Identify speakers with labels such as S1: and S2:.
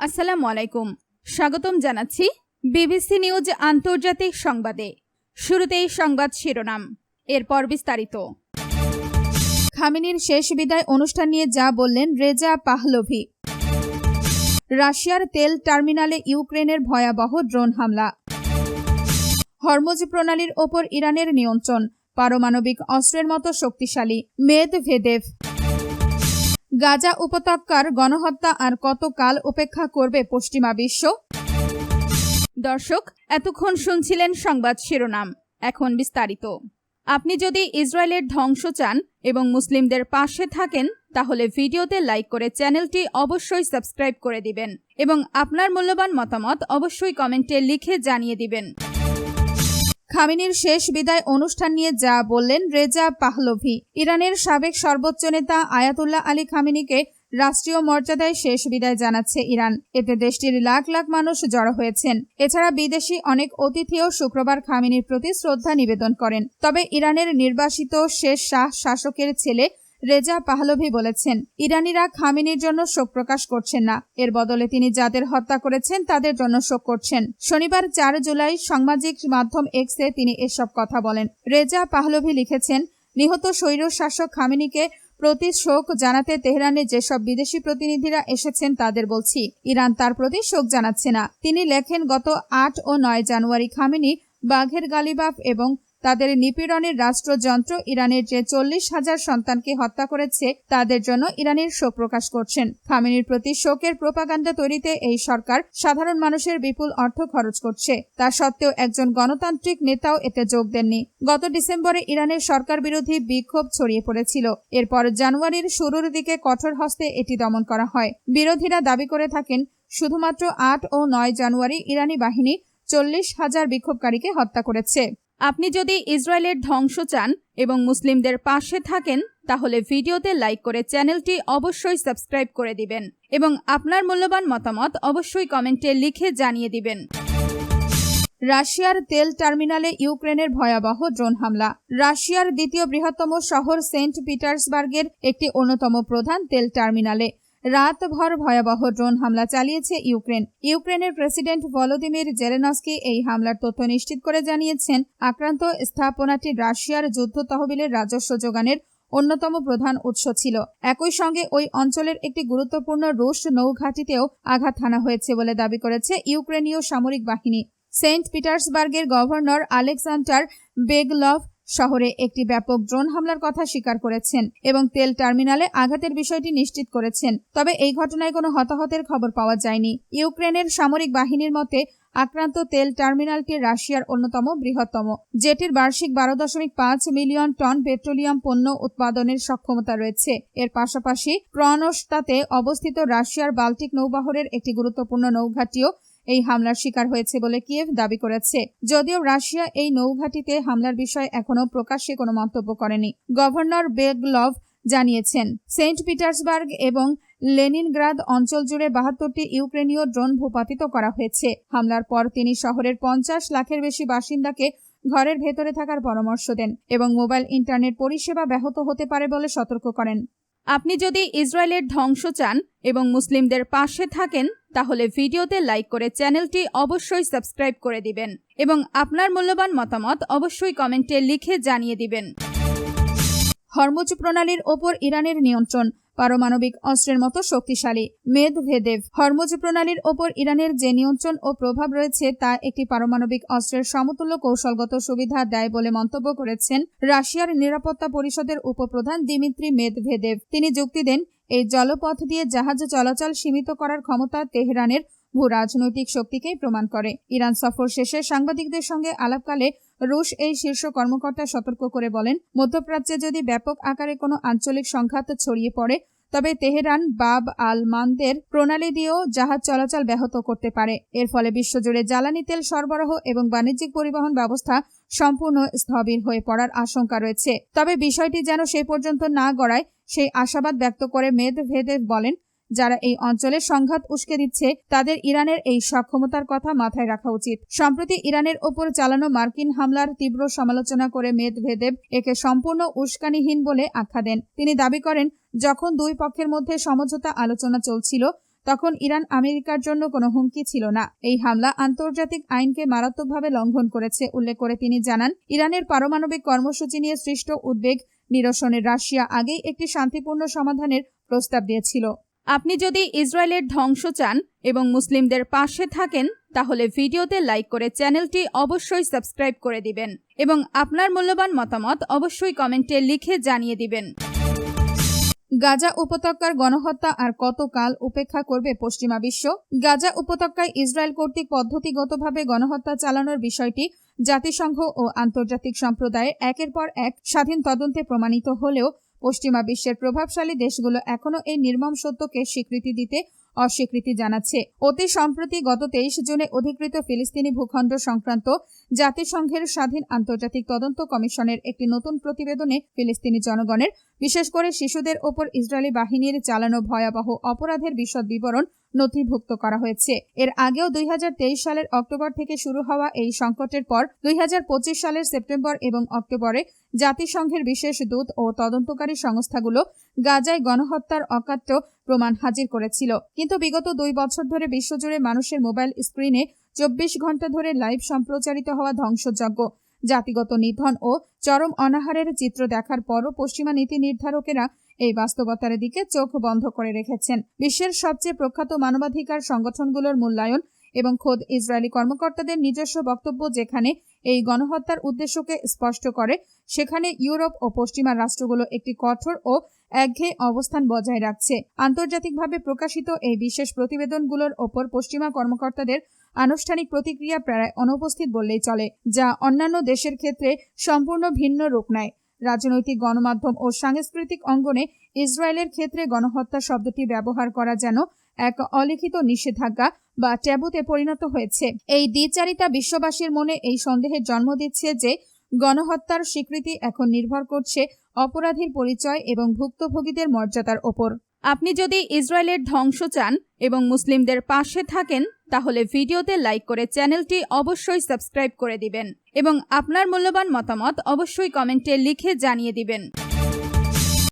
S1: আসসালামু আলাইকুম। স্বাগতম জানাচ্ছি বিবিসি নিউজ আন্তর্জাতিক সংবাদে। শুরুতেই সংবাদ শিরোনাম, এরপর বিস্তারিত। খামেনির শেষ বিদায় অনুষ্ঠান নিয়ে যা বললেন রেজা পাহলভি। রাশিয়ার তেল টার্মিনালে ইউক্রেনের ভয়াবহ ড্রোন হামলা। হরমুজ প্রণালীর ওপর ইরানের নিয়ন্ত্রণ, পারমাণবিক অস্ত্রের মতো শক্তিশালী মেদভেদেভ। গাজা উপত্যকার গণহত্যা আর কতকাল উপেক্ষা করবে পশ্চিমা বিশ্ব? দর্শক, এতক্ষণ শুনছিলেন সংবাদ শিরোনাম, এখন বিস্তারিত। আপনি যদি ইসরায়েলের ধ্বংস চান এবং মুসলিমদের পাশে থাকেন, তাহলে ভিডিওতে লাইক করে চ্যানেলটি অবশ্যই সাবস্ক্রাইব করে দিবেন এবং আপনার মূল্যবান মতামত অবশ্যই কমেন্টে লিখে জানিয়ে দিবেন। খামেনির শেষ বিদায় অনুষ্ঠান নিয়ে যা বললেন রেজা পাহলভি। ইরানের সাবেক সর্বোচ্চ নেতা আয়াতুল্লাহ আলী খামেনিকে রাষ্ট্রীয় মর্যাদায় শেষ বিদায় জানাচ্ছে ইরান। এতে দেশটির লাখ লাখ মানুষ জড়ো হয়েছেন। এছাড়া বিদেশি অনেক অতিথিও শুক্রবার খামেনির প্রতি শ্রদ্ধা নিবেদন করেন। তবে ইরানের নির্বাসিত শেষ শাহ শাসকের ছেলে রেজা পাহলভি বলেছেন, ইরানিরা খামেনির জন্য শোক প্রকাশ করছেন না, এর বদলে তিনি যাদের হত্যা করেছেন তাদের জন্য শোক করছেন। শনিবার 4 জুলাই সামাজিক মাধ্যম এক্সে তিনি এসব কথা বলেন। রেজা পাহলভি লিখেছেন, নিহত স্বৈর শাসক খামেনিকে প্রতি শোক জানাতে তেহরানে যেসব বিদেশি প্রতিনিধিরা এসেছেন তাদের বলছি, ইরান তার প্রতি শোক জানাচ্ছে না। তিনি লেখেন, গত 8 ও 9 জানুয়ারি খামেনি, বাঘের গালিবাফ এবং তাদের নিপীড়নের রাষ্ট্রযন্ত্র ইরানের যে 40,000 সন্তানকে হত্যা করেছে তাদের জন্য ইরানের শোক প্রকাশ করছেন। খামেনির প্রতি শোকের প্রোপাগান্ডা তৈরিতে এই সরকার সাধারণ মানুষের বিপুল অর্থ খরচ করছে। তা সত্ত্বেও একজন গণতান্ত্রিক নেতাও এতে যোগ দেননি। গত ডিসেম্বরে ইরানের সরকার বিরোধী বিক্ষোভ ছড়িয়ে পড়েছিল। এরপর জানুয়ারির শুরুর দিকে কঠোর হস্তে এটি দমন করা হয়। বিরোধীরা দাবি করে থাকেন, শুধুমাত্র 8 ও 9 জানুয়ারি ইরানি বাহিনী 40,000 বিক্ষোভকারীকে হত্যা করেছে। আপনি যদি ইসরায়েলের ধ্বংস চান এবং মুসলিমদের পাশে থাকেন, তাহলে ভিডিওতে লাইক করে চ্যানেলটি অবশ্যই সাবস্ক্রাইব করে দিবেন এবং আপনার মূল্যবান মতামত অবশ্যই কমেন্টে লিখে জানিয়ে দিবেন। রাশিয়ার তেল টার্মিনালে ইউক্রেনের ভয়াবহ ড্রোন হামলা। রাশিয়ার দ্বিতীয় বৃহত্তম শহর সেন্ট পিটার্সবার্গের একটি অন্যতম প্রধান তেল টার্মিনালে রাতভর ভয়াবহ ড্রোন হামলা চালিয়েছে ইউক্রেন। ইউক্রেনের প্রেসিডেন্ট ভলোদিমির জেলেনস্কি এই হামলার তথ্য নিশ্চিত করে জানিয়েছেন, আক্রান্ত স্থাপনাটি রাশিয়ার যুদ্ধ তহবিলের রাজস্ব যোগানের অন্যতম প্রধান উৎস ছিল। একই সঙ্গে ওই অঞ্চলের একটি গুরুত্বপূর্ণ রুশ নৌঘাঁটিতেও আঘাত হানা হয়েছে বলে দাবি করেছে ইউক্রেনীয় সামরিক বাহিনী। সেন্ট পিটার্সবার্গের গভর্নর আলেকজান্ডার বেগলভ শহরে একটি ব্যাপক ড্রোন হামলার কথা স্বীকার করেছেন এবং তেল টার্মিনালে আঘাতের বিষয়টি নিশ্চিত করেছেন। তবে এই ঘটনায় কোনো হতাহতের খবর পাওয়া যায়নি। ইউক্রেনের সামরিক বাহিনীর মতে, আক্রান্ত তেল টার্মিনালটি রাশিয়ার অন্যতম বৃহত্তম, যেটির বার্ষিক 12.5 মিলিয়ন টন পেট্রোলিয়াম পণ্য উৎপাদনের সক্ষমতা রয়েছে। এর পাশাপাশি ক্রনস্তাতে অবস্থিত রাশিয়ার বাল্টিক নৌবহরের একটি গুরুত্বপূর্ণ নৌঘাঁটিও এই হামলার শিকার হয়েছে বলে কিয়েভ দাবি করেছে। যদিও রাশিয়া এই নৌঘাঁটিতে হামলার বিষয়ে এখনও প্রকাশ্যে কোনো মন্তব্য করেনি। গভর্নর বেগলভ জানিয়েছেন, সেন্ট পিটার্সবার্গ এবং লেনিনগ্রাদ অঞ্চল জুড়ে 72টি ইউক্রেনীয় ড্রোন ভূপাতিত করা হয়েছে। হামলার পর তিনি শহরের 50 লাখের বেশি বাসিন্দাকে ঘরের ভেতরে থাকার পরামর্শ দেন এবং মোবাইল ইন্টারনেট পরিষেবা ব্যাহত হতে পারে বলে সতর্ক করেন। আপনি যদি ইসরায়েলের ধ্বংস চান এবং মুসলিমদের পাশে থাকেন, তাহলে ভিডিওতে লাইক করে চ্যানেলটি অবশ্যই সাবস্ক্রাইব করে দিবেন এবং আপনার মূল্যবান মতামত অবশ্যই কমেন্টে লিখে জানিয়ে দিবেন। হরমুজ প্রণালীর ওপর ইরানের নিয়ন্ত্রণ, পারমাণবিক অস্ত্রের মতো শক্তিশালী মেদভেদেভ। হরমুজ প্রণালীর ওপর ইরানের যে নিয়ন্ত্রণ ও প্রভাব রয়েছে তা একটি পারমাণবিক অস্ত্রের সমতুল্য কৌশলগত সুবিধা দেয় বলে মন্তব্য করেছেন রাশিয়ার নিরাপত্তা পরিষদের উপপ্রধান দিমিত্রি মেদভেদেভ। তিনি যুক্তি দেন, এই জলপথ দিয়ে জাহাজ চলাচল সীমিত করার ক্ষমতা তেহরানের ভূ রাজনৈতিক শক্তিকেই প্রমাণ করে। ইরান সফর শেষে সাংবাদিকদের সঙ্গে আলাপকালে রুশ এই শীর্ষ কর্মকর্তা সতর্ক করে বলেন, মধ্যপ্রাচ্যে যদি ব্যাপক আকারে কোনো আঞ্চলিক সংঘাত ছড়িয়ে পড়ে, তবে তেহরান বাব আল মান্দের প্রণালী দিয়েও জাহাজ চলাচল ব্যাহত করতে পারে। এর ফলে বিশ্বজুড়ে জ্বালানি তেল সরবরাহ এবং বাণিজ্যিক পরিবহন ব্যবস্থা সম্পূর্ণ স্থবির হয়ে পড়ার আশঙ্কা রয়েছে। তবে বিষয়টি যেন সেই পর্যন্ত না গড়ায় সেই আশাবাদ ব্যক্ত করে মেদভেদেভ বলেন, যারা এই অঞ্চলে সংঘাত উস্কে দিচ্ছে তাদের ইরানের এই সক্ষমতার কথা মাথায় রাখা উচিত। সম্প্রতি ইরানের ওপর চালানো মার্কিন হামলার তীব্র সমালোচনা করে মেদভেদেভ একে সম্পূর্ণ উস্কানিহীন বলে আখ্যা দেন। তিনি দাবি করেন, যখন দুই পক্ষের মধ্যে সমঝোতা আলোচনা চলছিল তখন ইরান আমেরিকার জন্য কোনো হুমকি ছিল না। এই হামলা আন্তর্জাতিক আইনকে মারাত্মকভাবে লঙ্ঘন করেছে উল্লেখ করে তিনি জানান, ইরানের পারমাণবিক কর্মসূচি নিয়ে সৃষ্ট উদ্বেগ নিরসনে রাশিয়া আগেই একটি শান্তিপূর্ণ সমাধানের প্রস্তাব দিয়েছিল। আপনি যদি ইসরায়েলের ধ্বংস চান এবং মুসলিমদের পাশে থাকেন তাহলে ভিডিওতে লাইক করে চ্যানেলটি অবশ্যই সাবস্ক্রাইব করে দিবেন এবং আপনার মূল্যবান মতামত অবশ্যই কমেন্টে লিখে জানিয়ে দিবেন। গাজা উপত্যকার গণহত্যা আর কতকাল উপেক্ষা করবে পশ্চিমা বিশ্ব? গাজা উপত্যকায় ইসরায়েল কর্তৃক পদ্ধতিগতভাবে গণহত্যা চালানোর বিষয়টি জাতিসংঘ ও আন্তর্জাতিক সম্প্রদায়ে একের পর এক স্বাধীন তদন্তে প্রমাণিত হলেও পশ্চিমা বিশ্বের প্রভাবশালী দেশগুলো এখনও এই নির্মম সত্যকে স্বীকৃতি দিতে অস্বীকৃতি জানাচ্ছে। অতি সম্প্রতি গত 23 জুনে অধিকৃত ফিলিস্তিনি ভূখণ্ড সংক্রান্ত জাতিসংঘের স্বাধীন আন্তর্জাতিক তদন্ত কমিশনের একটি নতুন প্রতিবেদনে ফিলিস্তিনি জনগণের, বিশেষ করে শিশুদের ওপর ইসরায়েলি বাহিনীর চালানো ভয়াবহ অপরাধের বিশদ বিবরণ নথিভুক্ত করা হয়েছে। এর আগেও 2023 সালের অক্টোবর থেকে শুরু হওয়া এই সংকটের পর 2025 সালের সেপ্টেম্বর এবং অক্টোবরে জাতিসংঘের বিশেষ দূত ও তদন্তকারী সংস্থাগুলো গাজায় গণহত্যার অকাট্য প্রমাণ হাজির করেছিল। কিন্তু বিগত 2 বছর ধরে বিশ্বজুড়ে মানুষের মোবাইল স্ক্রিনে 24 ঘন্টা ধরে লাইভ সম্প্রচারিত হওয়া ধ্বংসযজ্ঞ, জাতিগত নিধন ও চরম অনাহারের চিত্র দেখার পরও পশ্চিমা নীতি নির্ধারকেরা এই বাস্তবতার দিকে চোখ বন্ধ করে রেখেছেন। বিশ্বের সবচেয়ে প্রখ্যাত মানবাধিকার সংগঠনগুলোর মূল্যায়ন এবং খোদ ইসরায়েলি কর্মকর্তাদের নিজস্ব বক্তব্য যেখানে এই গণহত্যার উদ্দেশ্যকে স্পষ্ট করে, সেখানে ইউরোপ ও পশ্চিমা রাষ্ট্রগুলো একটি কঠোর ও একঘেয়ে অবস্থান বজায় রাখছে। আন্তর্জাতিকভাবে প্রকাশিত এই বিশেষ প্রতিবেদনগুলোর ওপর পশ্চিমা কর্মকর্তাদের আনুষ্ঠানিক প্রতিক্রিয়া প্রায় অনুপস্থিত বললেই চলে, যা অন্যান্য দেশের ক্ষেত্রে সম্পূর্ণ ভিন্ন রূপ নেয়। রাজনৈতিক, গণমাধ্যম ও সাংস্কৃতিক অঙ্গনে ইসরায়েলের ক্ষেত্রে গণহত্যা শব্দটি ব্যবহার করা যেন এক অলিখিত নিষেধাজ্ঞা বা ট্যাবুতে পরিণত হয়েছে। এই দ্বিচারিতা বিশ্ববাসীর মনে এই সন্দেহের জন্ম দিচ্ছে যে গণহত্যার স্বীকৃতি এখন নির্ভর করছে অপরাধীর পরিচয় এবং ভুক্তভোগীদের মর্যাদার ওপর। আপনি যদি ইসরায়েলের ধ্বংস চান এবং মুসলিমদের পাশে থাকেন তাহলে ভিডিওতে লাইক করে চ্যানেলটি অবশ্যই সাবস্ক্রাইব করে দিবেন এবং আপনার মূল্যবান মতামত অবশ্যই কমেন্টে লিখে জানিয়ে দিবেন।